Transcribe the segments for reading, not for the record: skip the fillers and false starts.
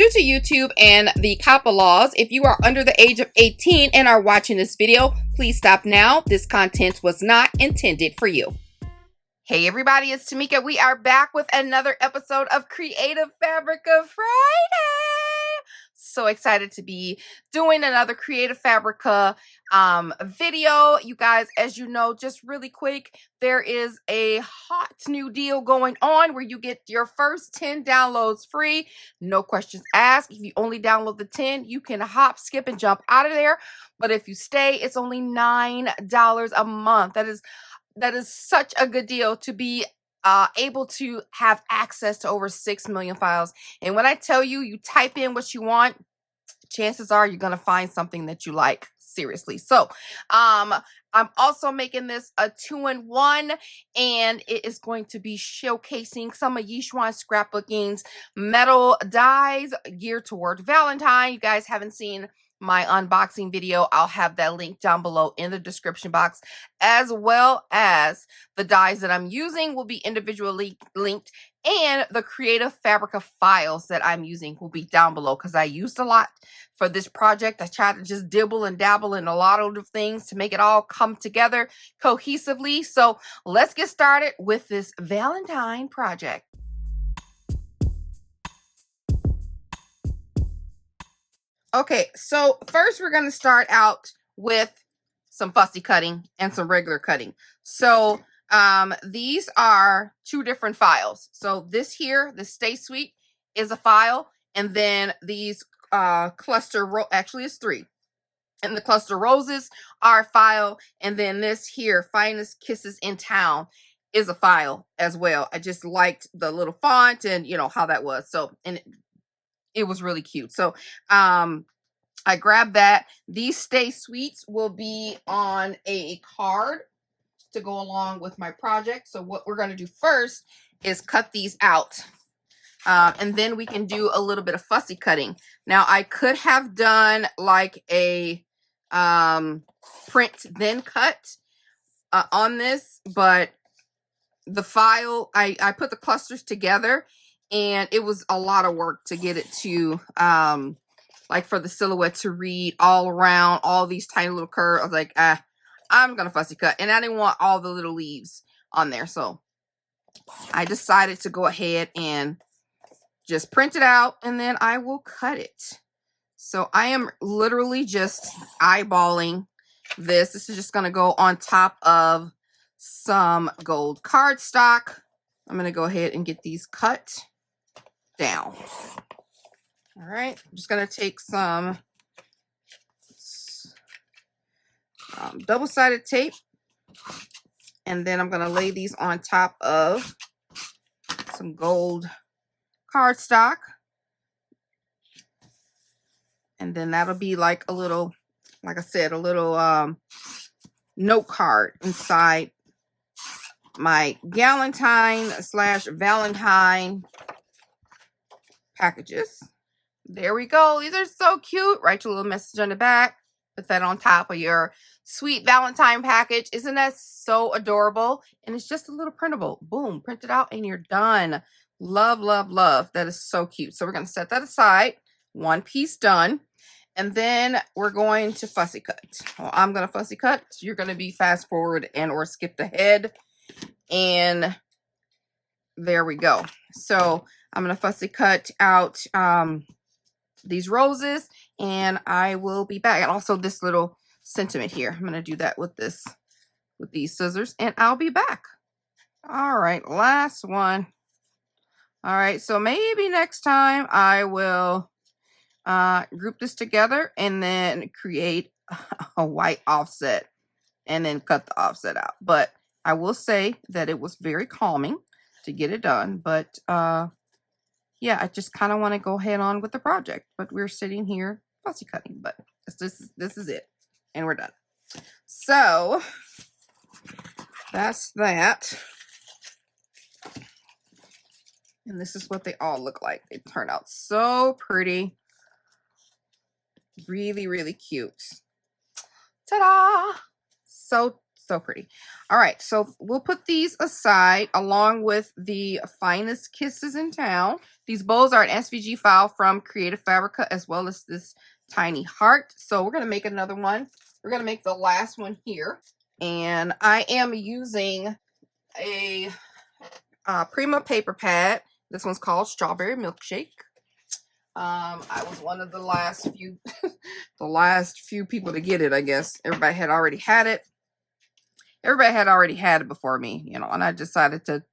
Due to YouTube and the COPPA laws, if you are under the age of 18 and are watching this video, please stop now. This content was not intended for you. Hey everybody, it's TMIKA. We are back with another episode of Creative Fabrica Friday. So excited to be doing another Creative Fabrica video. You guys, as you know, just really quick, there is a hot new deal going on where you get your first 10 downloads free. No questions asked. If you only download the 10, you can hop, skip, and jump out of there. But if you stay, it's only $9 a month. That is such a good deal to be able to have access to over 6 million files. And when I tell you, you type in what you want, chances are you're going to find something that you like. Seriously. So I'm also making this a 2-in-1, and it is going to be showcasing some of YIXUAN scrapbooking's metal dies geared toward Valentine. You guys haven't seen my unboxing video. I'll have that link down below in the description box, as well as the dies that I'm using will be individually linked, and the Creative Fabrica files that I'm using will be down below because I used a lot for this project. I tried to just dibble and dabble in a lot of things to make it all come together cohesively. So let's get started with this Valentine project. Okay, so first we're going to start out with some fussy cutting and some regular cutting. So these are two different files. So this here, the Stay Sweet, is a file, and then these actually it's 3. And the Cluster Roses are a file, and then this here, Finest Kisses in Town, is a file as well. I just liked the little font and you know how that was. So, and it was really cute. So I grabbed that. These Stay Sweets will be on a card to go along with my project. So what we're going to do first is cut these out. And then we can do a little bit of fussy cutting. Now I could have done like a print then cut on this, but the file, I put the clusters together, and it was a lot of work to get it to like for the silhouette to read all around all these tiny little curves. I was like, I'm gonna fussy cut, and I didn't want all the little leaves on there, so I decided to go ahead and just print it out, and then I will cut it. So I am literally just eyeballing this. This is just gonna go on top of some gold cardstock. I'm gonna go ahead and get these cut down. All right, I'm just going to take some double-sided tape, and then I'm going to lay these on top of some gold cardstock. And then that'll be like a little, like I said, a little note card inside my Galentine/Valentine packages. There we go. These are so cute. Write your little message on the back. Put that on top of your sweet Valentine package. Isn't that so adorable? And it's just a little printable. Boom. Print it out and you're done. Love, love, love. That is so cute. So we're going to set that aside. One piece done. And then we're going to fussy cut. Well, I'm going to fussy cut. So you're going to be fast forward and or skip ahead. And there we go. So I'm going to fussy cut out these roses, and I will be back. And also this little sentiment here, I'm going to do that with these scissors, and I'll be back. All right, last one. All right, so maybe next time I will group this together and then create a white offset and then cut the offset out. But I will say that it was very calming to get it done, but yeah, I just kind of want to go ahead on with the project, but we're sitting here fussy cutting, but this is it, and we're done. So that's that, and this is what they all look like. They turn out so pretty, really, really cute. Ta-da! So pretty. All right, so we'll put these aside along with the Finest Kisses in Town. These bows are an SVG file from Creative Fabrica, as well as this tiny heart. So we're going to make another one. We're going to make the last one here. And I am using a Prima paper pad. This one's called Strawberry Milkshake. I was one of the last few the last few people to get it, I guess. Everybody had already had it. Everybody had already had it before me, you know, and I decided to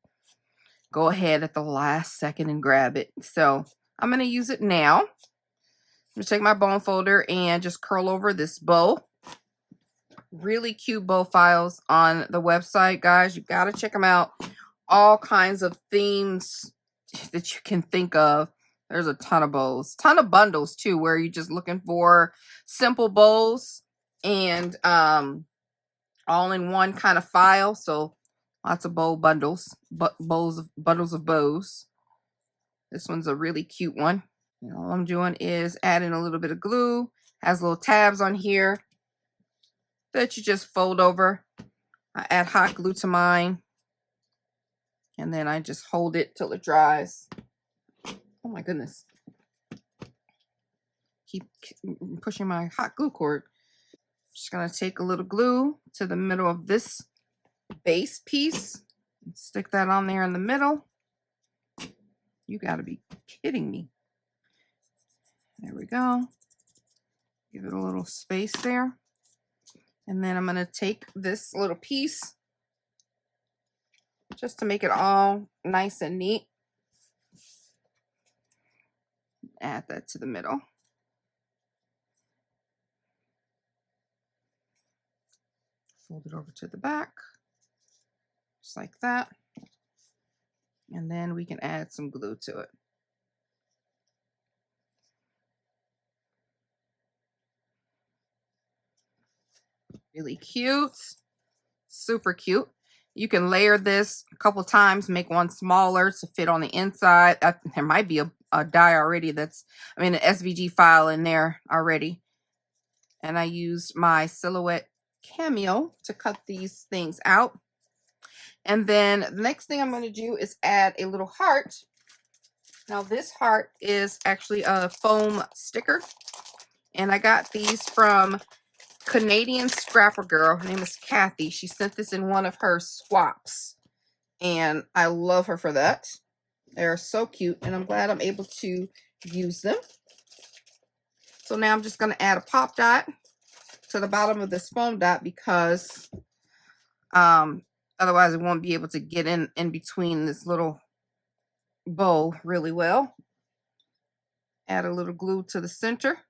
go ahead at the last second and grab it. So I'm going to use it now. I'm going to take my bone folder and just curl over this bow. Really cute bow files on the website, guys. You got to check them out. All kinds of themes that you can think of. There's a ton of bows. Ton of bundles, too, where you're just looking for simple bows and all in one kind of file. So lots of bow bundles. Bundles of bows. This one's a really cute one. And all I'm doing is adding a little bit of glue. Has little tabs on here that you just fold over. I add hot glue to mine. And then I just hold it till it dries. Oh my goodness. Keep pushing my hot glue cord. Just gonna take a little glue to the middle of this base piece. And stick that on there in the middle. You gotta be kidding me. There we go. Give it a little space there. And then I'm gonna take this little piece just to make it all nice and neat. Add that to the middle. Fold it over to the back, just like that. And then we can add some glue to it. Really cute. Super cute. You can layer this a couple times, make one smaller to fit on the inside. There might be a die already that's, an SVG file in there already. And I used my Silhouette Cameo to cut these things out. And then the next thing I'm going to do is add a little heart. Now this heart is actually a foam sticker. And I got these from Canadian scrapper girl. Her name is Kathy. She sent this in one of her swaps. And I love her for that. They're so cute. And I'm glad I'm able to use them. So now I'm just going to add a pop dot to the bottom of this foam dot because otherwise it won't be able to get in between this little bow really well. Add a little glue to the center.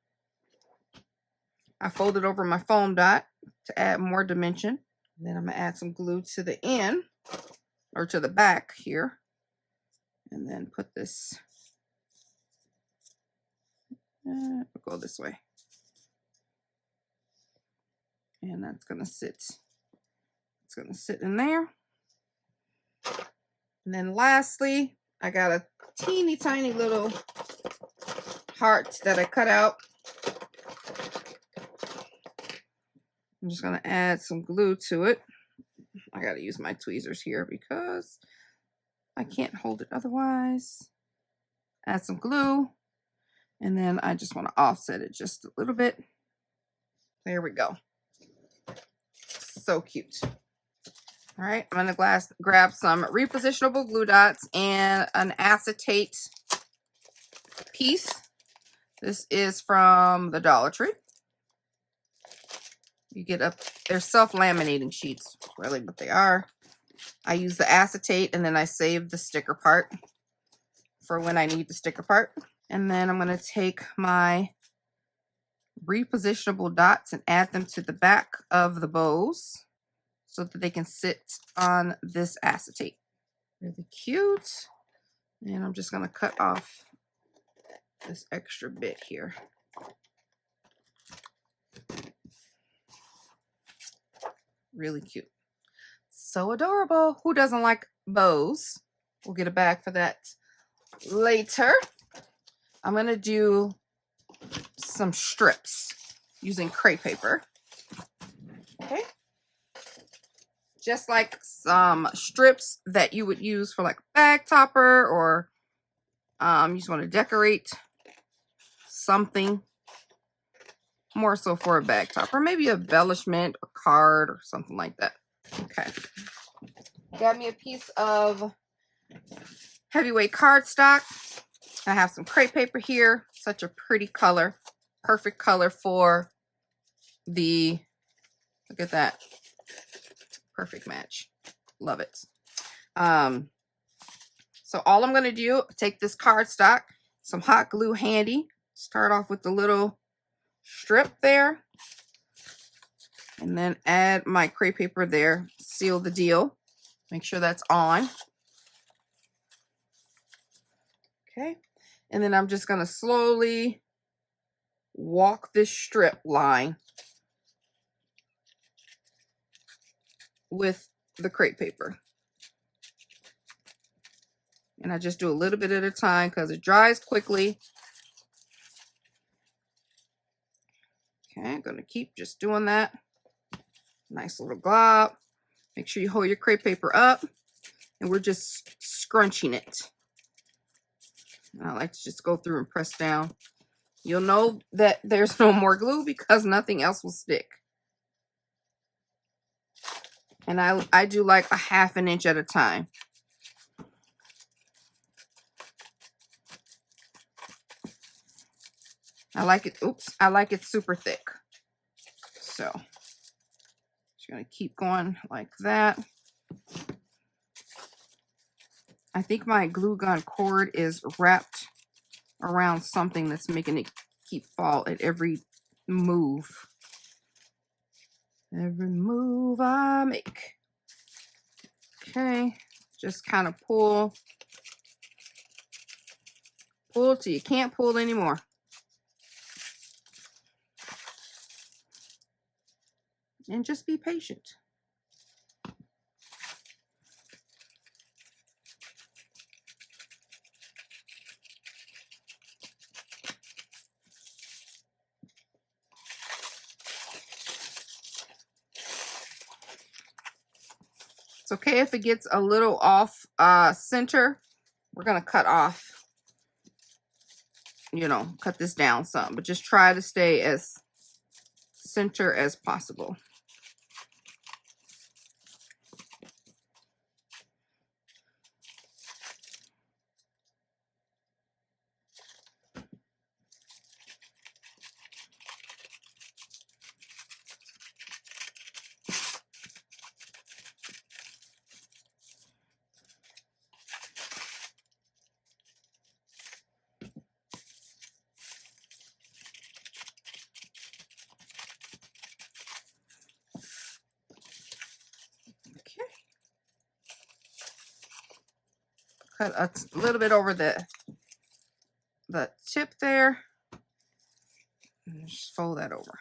I folded over my foam dot to add more dimension. Then I'm going to add some glue to the end or to the back here. And then put this, we'll go this way. And that's going to sit, it's going to sit in there. And then lastly, I got a teeny tiny little heart that I cut out. I'm just going to add some glue to it. I got to use my tweezers here because I can't hold it otherwise. Add some glue. And then I just want to offset it just a little bit. There we go. So cute. All right, I'm going to grab some repositionable glue dots and an acetate piece. This is from the Dollar Tree. You get they're self-laminating sheets, really what they are. I use the acetate and then I save the sticker part for when I need the sticker part. And then I'm going to take my repositionable dots and add them to the back of the bows so that they can sit on this acetate. Really cute. And I'm just going to cut off this extra bit here. Really cute. So adorable. Who doesn't like bows? We'll get a bag for that later. I'm going to do some strips using crepe paper. Okay. Just like some strips that you would use for like a bag topper or You just want to decorate something, more so for a bag top, or maybe a embellishment or card or something like that. Okay. Got me a piece of heavyweight cardstock. I have some crepe paper here. Such a pretty color. Perfect color for the, look at that. Perfect match. Love it. So all I'm going to do, take this cardstock, some hot glue handy. Start off with the little strip there. And then add my crepe paper there. Seal the deal. Make sure that's on. Okay. And then I'm just going to slowly walk this strip line with the crepe paper. And I just do a little bit at a time because it dries quickly. Okay, I'm going to keep just doing that. Nice little glob. Make sure you hold your crepe paper up. And we're just scrunching it. I like to just go through and press down. You'll know that there's no more glue because nothing else will stick. And I do like a 1/2 inch at a time. I like it, oops, I like it super thick. So, just gonna keep going like that. I think my glue gun cord is wrapped around something that's making it keep fall at every move. Every move I make. Okay, just kind of pull. Pull till you can't pull anymore. And just be patient. It's okay if it gets a little off center. We're gonna cut off, you know, cut this down some, but just try to stay as center as possible. Cut a little bit over the tip there. And just fold that over.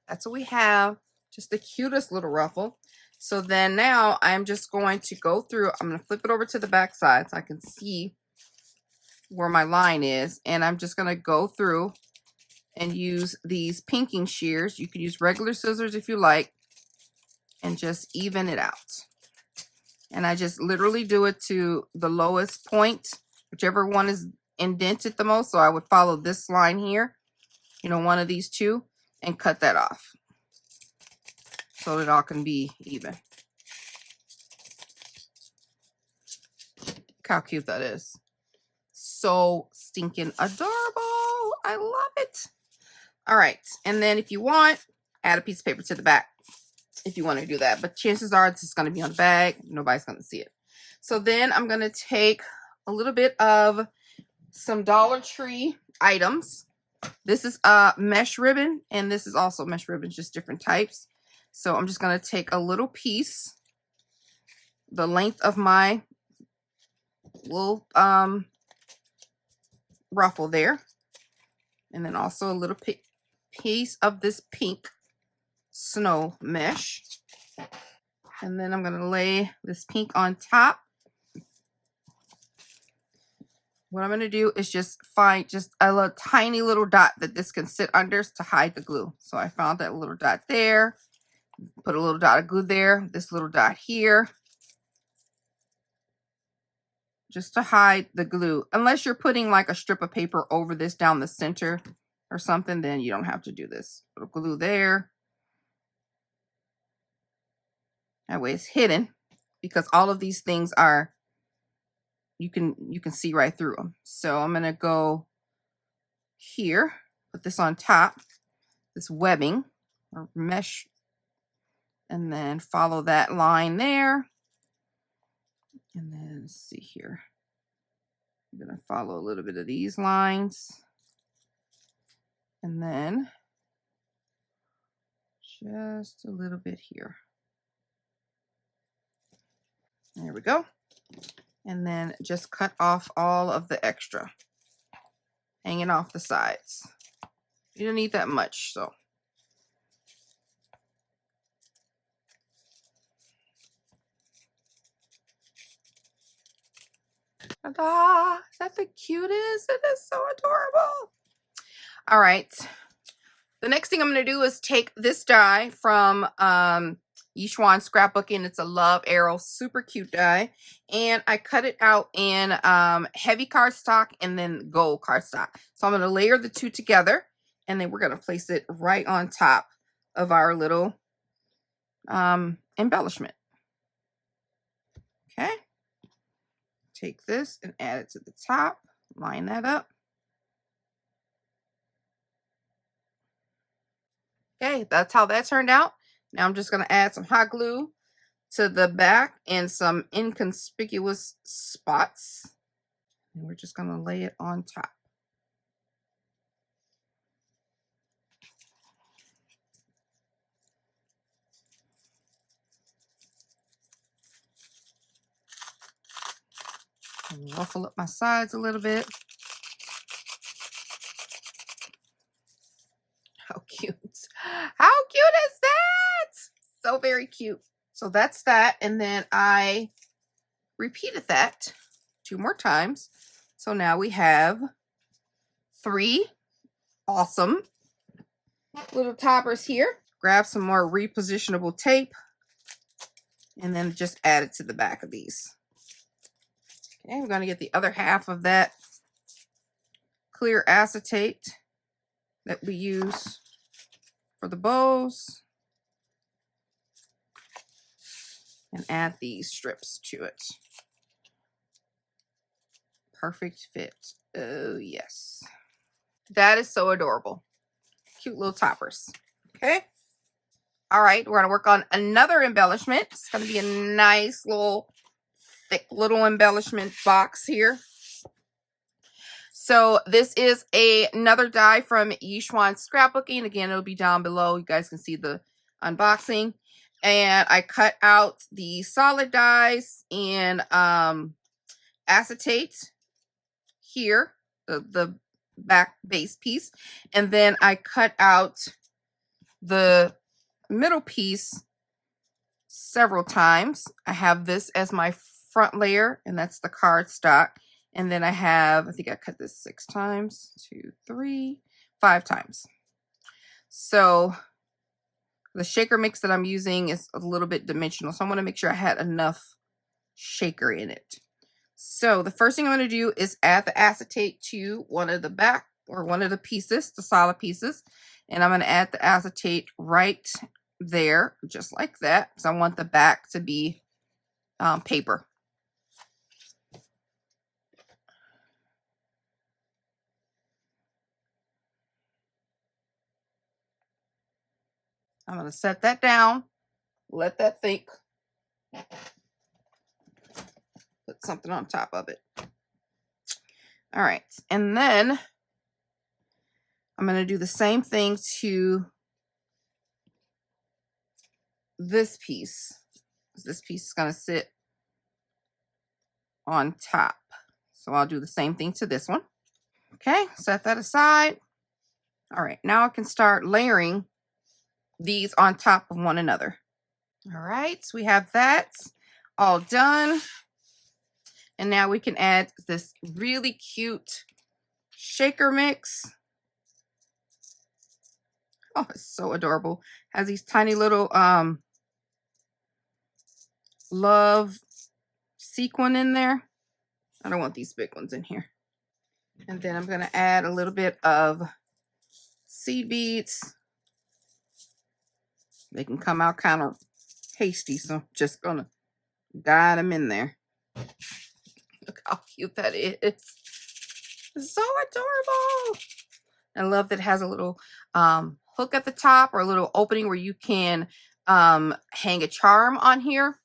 That's what we have. Just the cutest little ruffle. So then now I'm just going to go through. I'm going to flip it over to the back side so I can see where my line is. And I'm just going to go through and use these pinking shears. You can use regular scissors if you like. And just even it out. And I just literally do it to the lowest point, whichever one is indented the most. So I would follow this line here, you know, one of these two, and cut that off so that it all can be even. Look how cute that is. So stinking adorable. I love it. All right. And then if you want, add a piece of paper to the back if you want to do that. But chances are it's just going to be on the bag. Nobody's going to see it. So then I'm going to take a little bit of some Dollar Tree items. This is mesh ribbon, and this is also mesh ribbon, just different types. So I'm just going to take a little piece, the length of my little ruffle there, and then also a little piece of this pink snow mesh. And then I'm going to lay this pink on top. what I'm going to do is just find just a little tiny little dot that this can sit under to hide the glue. So I found that little dot there, put a little dot of glue there, this little dot here, just to hide the glue. Unless you're putting like a strip of paper over this down the center or something, then you don't have to do this. Little glue there. That way it's hidden, because all of these things are, you can see right through them. So I'm going to go here, put this on top, this webbing or mesh, and then follow that line there. And then let's see here. I'm going to follow a little bit of these lines. And then just a little bit here. There we go. And then just cut off all of the extra hanging off the sides. You don't need that much, so. Ta-da! Is that the cutest? It is so adorable. All right. The next thing I'm going to do is take this die from YIXUAN Scrapbooking. It's a Love Arrow, super cute die. And I cut it out in heavy cardstock and then gold cardstock. So I'm going to layer the two together, and then we're going to place it right on top of our little embellishment. Okay. Take this and add it to the top. Line that up. Okay, that's how that turned out. Now I'm just going to add some hot glue to the back and some inconspicuous spots. And we're just going to lay it on top. And ruffle up my sides a little bit. How cute. How cute is that? So very cute. So that's that. And then I repeated that 2 more times. So now we have 3 awesome little toppers here. Grab some more repositionable tape and then just add it to the back of these. Okay, we're going to get the other half of that clear acetate that we use for the bows and add these strips to it. Perfect fit. Oh yes, that is so adorable. Cute little toppers. Okay, all right, we're going to work on another embellishment. It's going to be a nice little thick little embellishment box here. So this is another die from YIXUAN Scrapbooking. Again, it'll be down below. You guys can see the unboxing. And I cut out the solid dies in acetate here, the back base piece. And then I cut out the middle piece several times. I have this as my front layer, and that's the cardstock. And then I have, I think I cut this 6 times, 2, 3, 5 times. So the shaker mix that I'm using is a little bit dimensional. So I want to make sure I had enough shaker in it. So the first thing I'm going to do is add the acetate to one of the back or one of the pieces, the solid pieces. And I'm going to add the acetate right there, just like that. Because I want the back to be paper. I'm going to set that down, let that think, put something on top of it. All right, and then I'm going to do the same thing to this piece. This piece is going to sit on top. So I'll do the same thing to this one. Okay, set that aside. All right, now I can start layering these on top of one another. All right, so we have that all done. And now we can add this really cute shaker mix. Oh, it's so adorable. Has these tiny little love sequin in there. I don't want these big ones in here. And then I'm going to add a little bit of seed beads. They can come out kind of hasty, so I'm just going to guide them in there. Look how cute that is. It's so adorable. I love that it has a little hook at the top, or a little opening where you can hang a charm on here.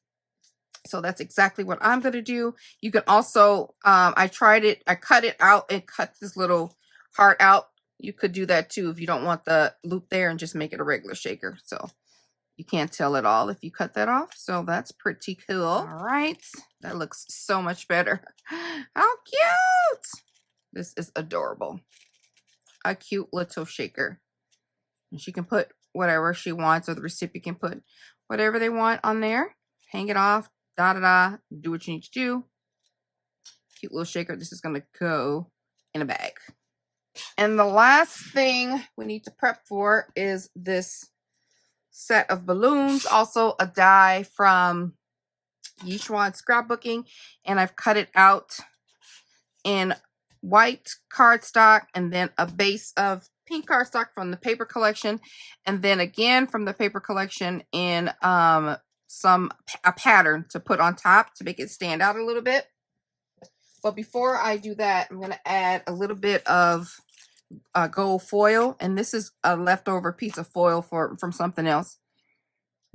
So that's exactly what I'm going to do. You can also, I tried it, I cut it out and cut this little heart out. You could do that too if you don't want the loop there, and just make it a regular shaker. So you can't tell at all if you cut that off. So that's pretty cool. All right. That looks so much better. How cute. This is adorable. A cute little shaker. And she can put whatever she wants, or the recipient can put whatever they want on there. Hang it off. Da-da-da. Do what you need to do. Cute little shaker. This is going to go in a bag. And the last thing we need to prep for is this set of balloons. Also a die from YIXUAN Scrapbooking. And I've cut it out in white cardstock, and then a base of pink cardstock from the paper collection, and then again from the paper collection in a pattern to put on top to make it stand out a little bit. But before I do that, I'm going to add a little bit of gold foil, and this is a leftover piece of foil from something else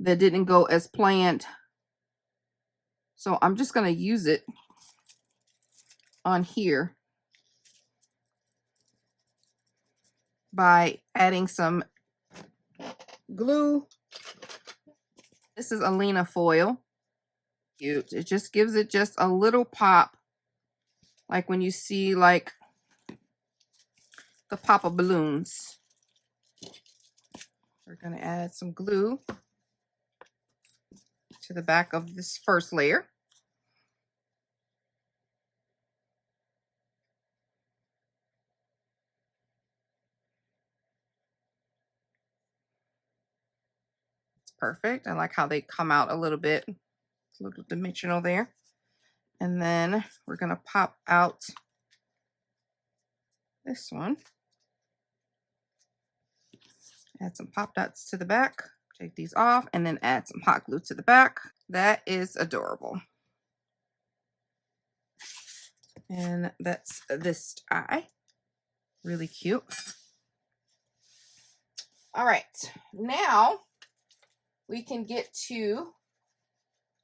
that didn't go as planned. So I'm just going to use it on here by adding some glue. This is ALINA foil. Cute. It just gives it just a little pop, like when you see like the pop of balloons. We're going to add some glue to the back of this first layer. Perfect. I like how they come out a little bit, a little dimensional there. And then we're going to pop out this one. Add some pop dots to the back. Take these off, and then add some hot glue to the back. That is adorable. And that's this die. Really cute. All right. Now we can get to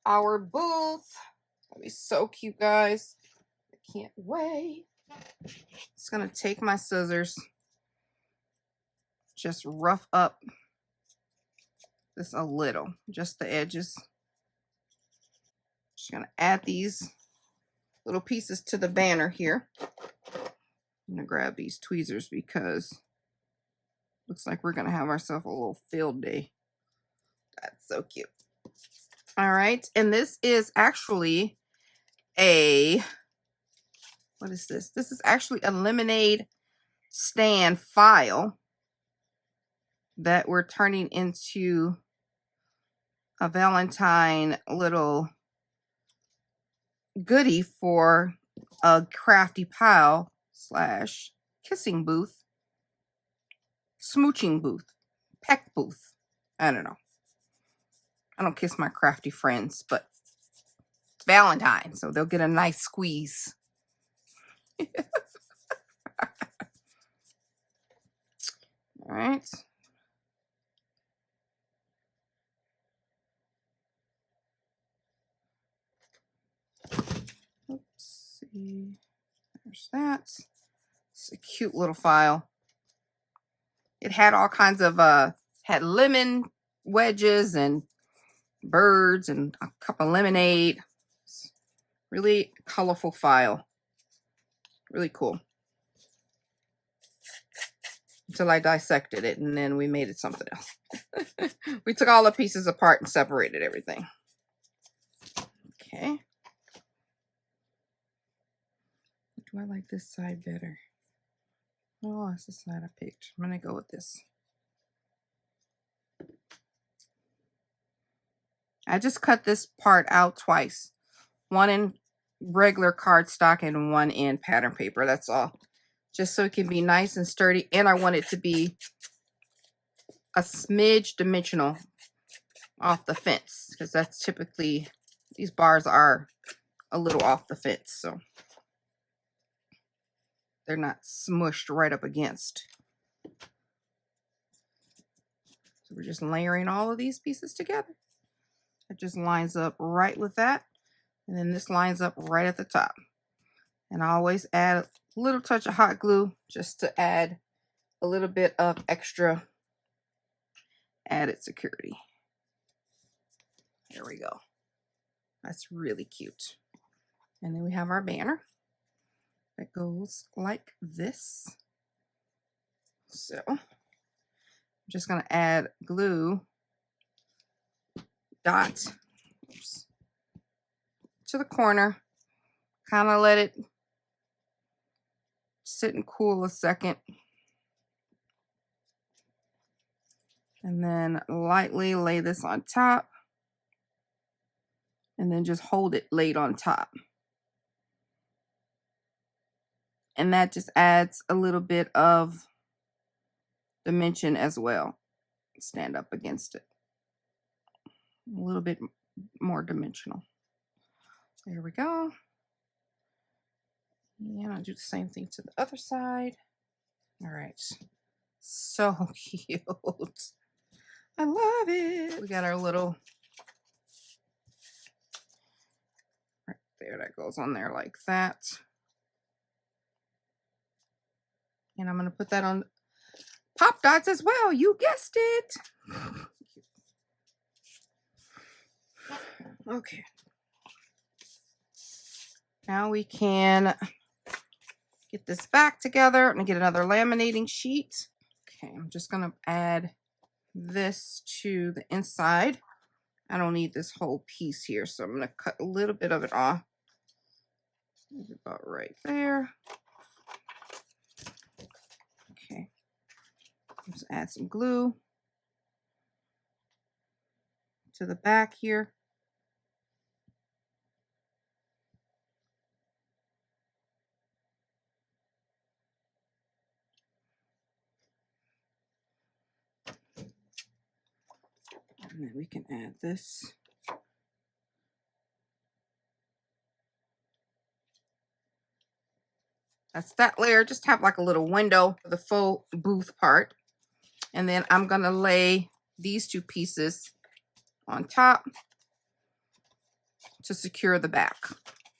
our booth. It's gonna be so cute, guys. I can't wait. Just gonna take my scissors, just rough up this a little, just the edges. Just gonna add these little pieces to the banner here. I'm gonna grab these tweezers because looks like we're gonna have ourselves a little field day. That's so cute. All right, and this is actually a, what is this? This is actually a lemonade stand file that we're turning into a Valentine little goodie for a crafty pile slash kissing booth, smooching booth, peck booth. I don't know. I don't kiss my crafty friends, but it's Valentine, so they'll get a nice squeeze. All right. Let's see. There's that. It's a cute little file. It had all kinds of, had lemon wedges and birds and a cup of lemonade. It's really colorful file. Really cool. Until I dissected it, and then we made it something else. We took all the pieces apart and separated everything. Okay. do I like this side better? Oh, that's the side I picked. I'm going to go with this. I just cut this part out twice. One in regular cardstock and one in pattern paper. That's all. Just so it can be nice and sturdy. And I want it to be a smidge dimensional off the fence. Because that's typically, these bars are a little off the fence. So they're not smushed right up against. So we're just layering all of these pieces together. It just lines up right with that. And then this lines up right at the top. And I always add a little touch of hot glue just to add a little bit of extra added security. There we go. That's really cute. And then we have our banner that goes like this. So I'm just going to add glue dots to the corner, kind of let it sit and cool a second, and then lightly lay this on top, and then just hold it laid on top. And that just adds a little bit of dimension as well. Stand up against it. A little bit more dimensional. There we go. And I'll do the same thing to the other side. All right. So cute. I love it. We got our little, right there, that goes on there like that. And I'm going to put that on pop dots as well. You guessed it. Okay. Now we can get this back together and get another laminating sheet. Okay, I'm just going to add this to the inside. I don't need this whole piece here, so I'm going to cut a little bit of it off. About right there. Okay. Just add some glue to the back here. And then we can add this. That's that layer. Just have like a little window for the faux booth part. And then I'm going to lay these two pieces on top to secure the back.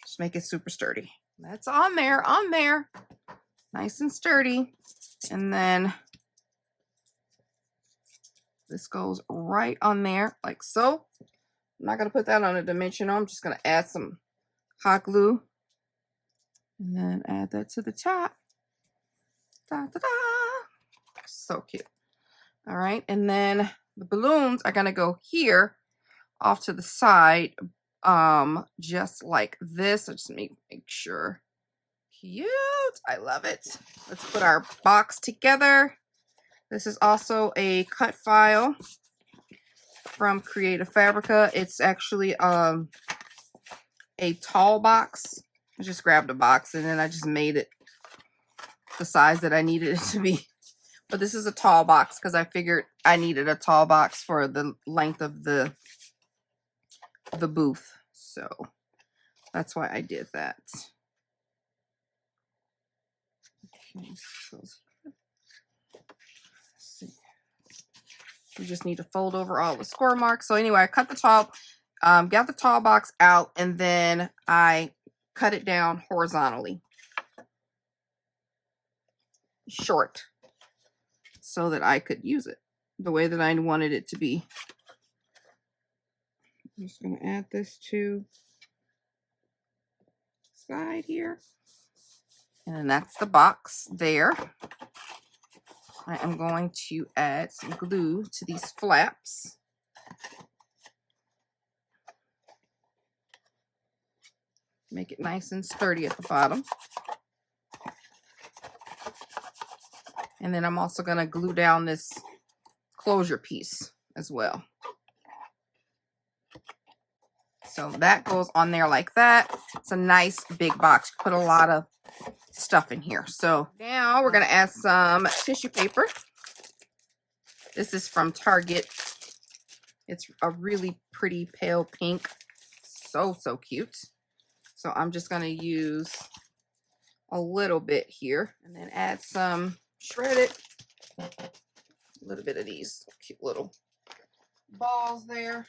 Just make it super sturdy. That's on there, nice and sturdy. And then this goes right on there like so. I'm not going to put that on a dimensional. I'm just going to add some hot glue and then add that to the top. Da, da, da. So cute. All right. And then the balloons are going to go here off to the side, just like this. I just make sure. Cute. I love it. Let's put our box together. This is also a cut file from Creative Fabrica. It's actually a tall box. I just grabbed a box and then I just made it the size that I needed it to be. But this is a tall box because I figured I needed a tall box for the length of the booth. So that's why I did that. Okay, so let's see. We just need to fold over all the score marks. So anyway, I cut the tall, got the tall box out, and then I cut it down horizontally, short, so that I could use it the way that I wanted it to be. I'm just going to add this to the side here. And then that's the box there. I am going to add some glue to these flaps. Make it nice and sturdy at the bottom. And then I'm also going to glue down this closure piece as well. So that goes on there like that. It's a nice big box. Put a lot of stuff in here. So now we're going to add some tissue paper. This is from Target. It's a really pretty pale pink. So cute. So I'm just going to use a little bit here and then add some shredded, a little bit of these cute little balls there.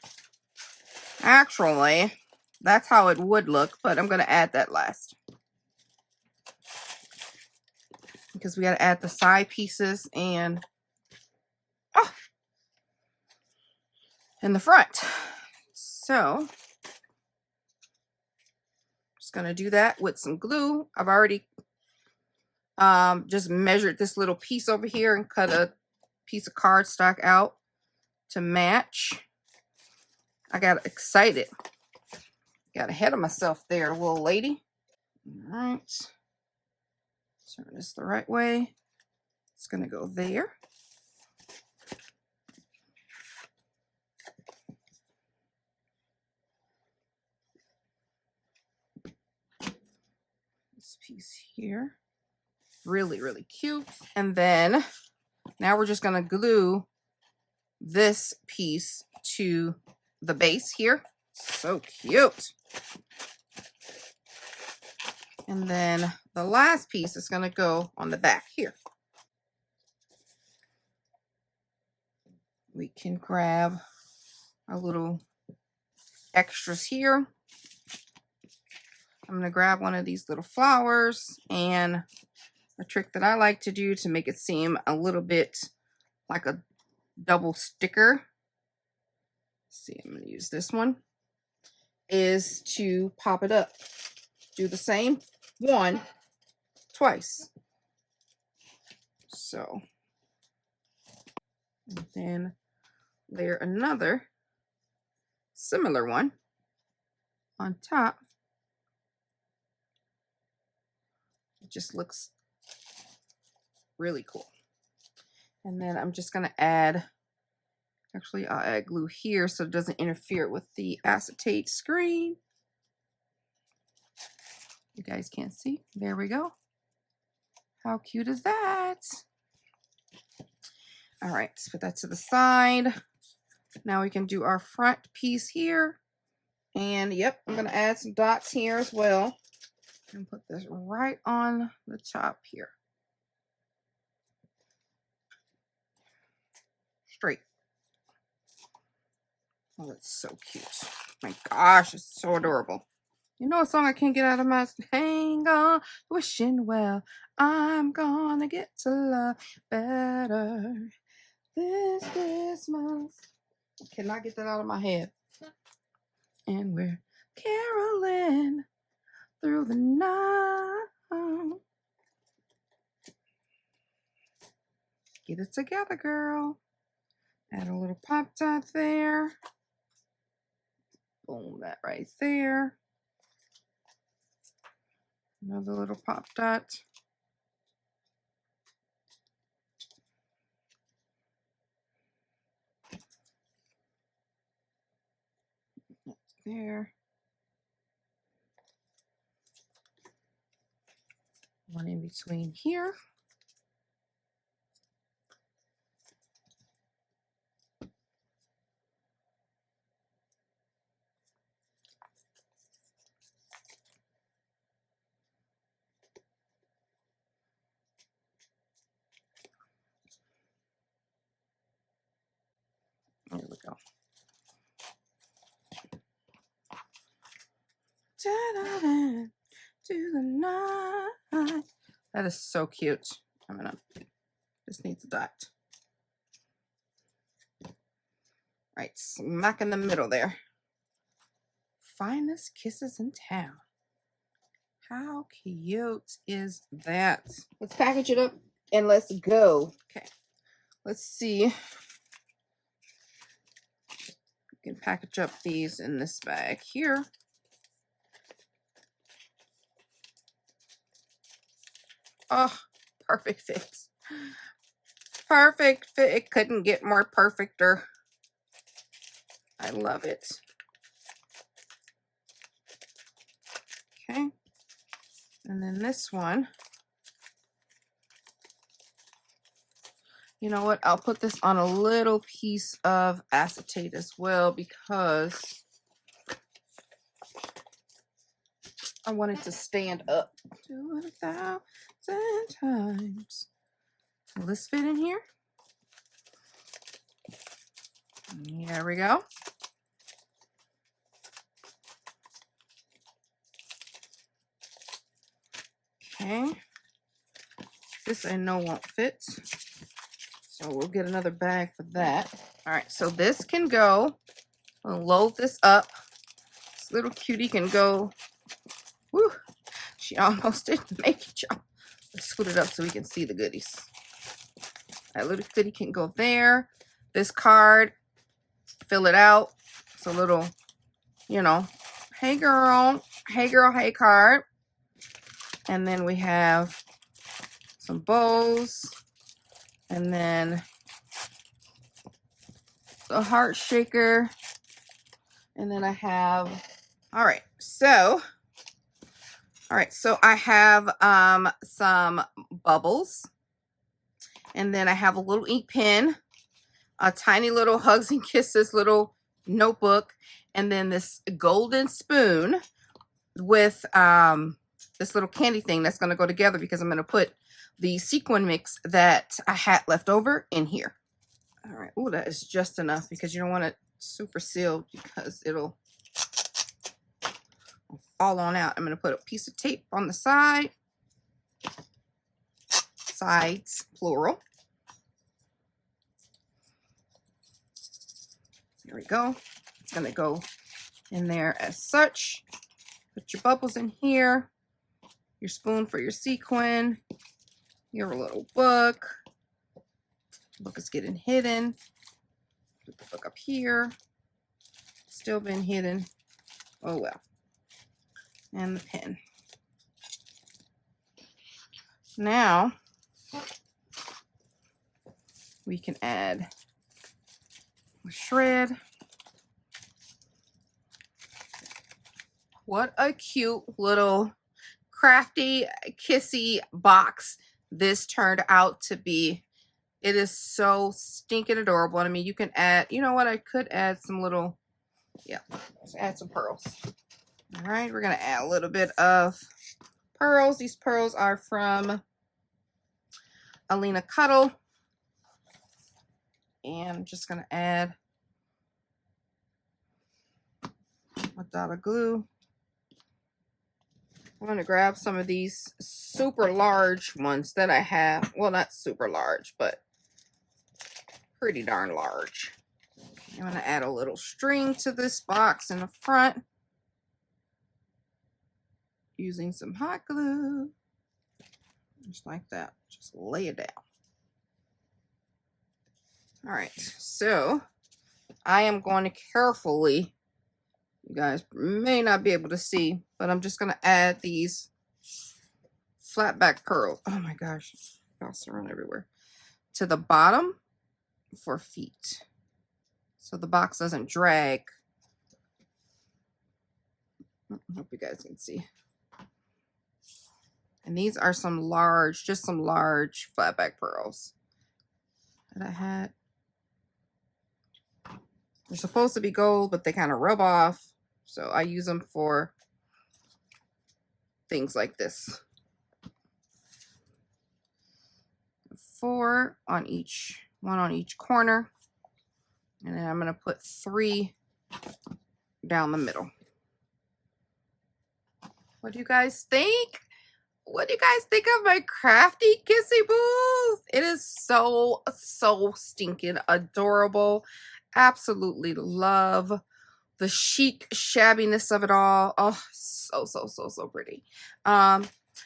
Actually, that's how it would look, but I'm going to add that last because we got to add the side pieces and in the front. So just going to do that with some glue. I've already just measured this little piece over here and cut a piece of cardstock out to match. I got excited. Got ahead of myself there, little lady. All right. Turn this the right way. It's going to go there. This piece here. Really cute. And then now we're just going to glue this piece to the base here. So cute. And then the last piece is going to go on the back here. We can grab our little extras here. I'm going to grab one of these little flowers, and a trick that I like to do to make it seem a little bit like a double sticker. Let's see, I'm going to use this one, is to pop it up. Do the same one twice. So, and then layer another similar one on top. It just looks really cool. And then I'm just going to add, actually I'll add glue here so it doesn't interfere with the acetate screen. You guys can't see. There we go. How cute is that? All right, let's put that to the side. Now we can do our front piece here. And yep, I'm going to add some dots here as well. And put this right on the top here. Straight. Oh, that's so cute. My gosh, it's so adorable. You know a song I can't get out of my hang on, wishing well, I'm gonna get to love better this Christmas. I cannot get that out of my head. And we're caroling through the night. Get it together, girl. Add a little pop dot there. Boom, that right there. Another little pop dot. There. One in between here. There we go. Da-da-da, to the night. That is so cute. I'm gonna, this needs a dot. Right, smack in the middle there. Finest kisses in town. How cute is that? Let's package it up and let's go. Okay, let's see. We can package up these in this bag here. Oh, perfect fit. perfect fit. It couldn't get more perfecter. I love it. Okay. And then this one, you know what? I'll put this on a little piece of acetate as well because I want it to stand up. 200,000 times. Will this fit in here? There we go. Okay. This I know won't fit. So we'll get another bag for that. All right, so this can go. We'll load this up. This little cutie can go. Woo! She almost didn't make it, y'all. Let's scoot it up so we can see the goodies. That little cutie can go there. This card, fill it out. It's a little, you know, hey girl, hey card. And then we have some bows. And then the heart shaker. And then I have, all right, so I have some bubbles. And then I have a little ink pen, a tiny little Hugs and Kisses little notebook, and then this golden spoon with this little candy thing that's going to go together because I'm going to put the sequin mix that I had left over in here. All right. Oh, that is just enough because you don't want it super sealed because it'll fall on out. I'm going to put a piece of tape on the side. Sides, plural. There we go. It's going to go in there as such. Put your bubbles in here. Your spoon for your sequin. Your little book. The book is getting hidden. Put the book up here. Still been hidden. Oh well. And the pen. Now, we can add a shred. What a cute little crafty, kissy box this turned out to be. It is so stinking adorable. I mean, you can add, you know what? I could add some little, yeah, let's add some pearls. All right, we're going to add a little bit of pearls. These pearls are from ALINA CUTLE. And I'm just going to add a dot of glue. I'm going to grab some of these super large ones that I have. Well, not super large, but pretty darn large. I'm going to add a little string to this box in the front using some hot glue. Just like that. Just lay it down. All right, so I am going to carefully, you guys may not be able to see, but I'm just going to add these flat back pearls. Oh my gosh, bounce around everywhere. To the bottom for feet. So the box doesn't drag. I hope you guys can see. And these are some large, just some large flat back pearls that I had. They're supposed to be gold, but they kind of rub off. So I use them for things like this. 4 on each, 1 on each corner. And then I'm going to put 3 down the middle. What do you guys think? What do you guys think of my crafty kissy booth? It is so stinking adorable. Absolutely love the chic shabbiness of it all. Oh, so pretty.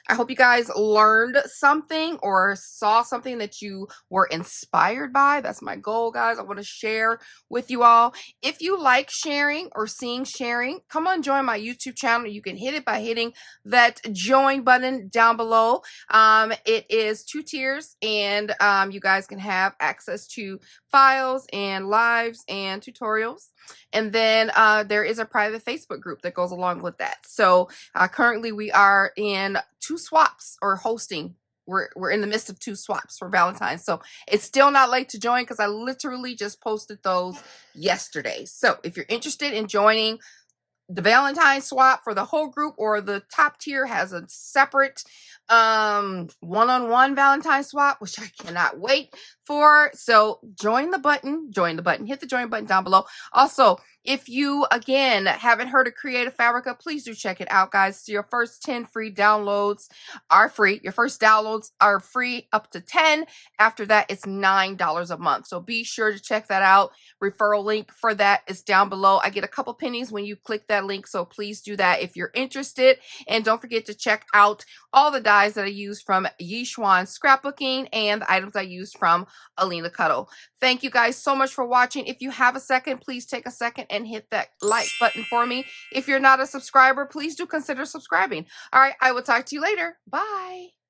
I hope you guys learned something or saw something that you were inspired by. That's my goal, guys. I want to share with you all. If you like sharing or seeing sharing, come on, join my YouTube channel. You can hit it by hitting that join button down below. It is 2 tiers, and you guys can have access to files and lives and tutorials. And then there is a private Facebook group that goes along with that. So currently we are in 2 swaps or hosting. We're in the midst of 2 swaps for Valentine's. So it's still not late to join because I literally just posted those yesterday. So if you're interested in joining the Valentine's swap for the whole group, or the top tier has a separate one-on-one Valentine's swap, which I cannot wait for. So join the button, hit the join button down below. Also, if you again haven't heard of Creative Fabrica, please do check it out, guys. Your first 10 free downloads are free. Your first downloads are free up to 10. After that, it's $9 a month. So be sure to check that out. Referral link for that is down below. I get a couple pennies when you click that link, so please do that if you're interested. And don't forget to check out all the dies that I use from YIXUAN Scrapbooking and the items I used from ALINA CUTLE. Thank you guys so much for watching. If you have a second, please take a second and hit that like button for me. If you're not a subscriber, please do consider subscribing. All right, I will talk to you later. Bye.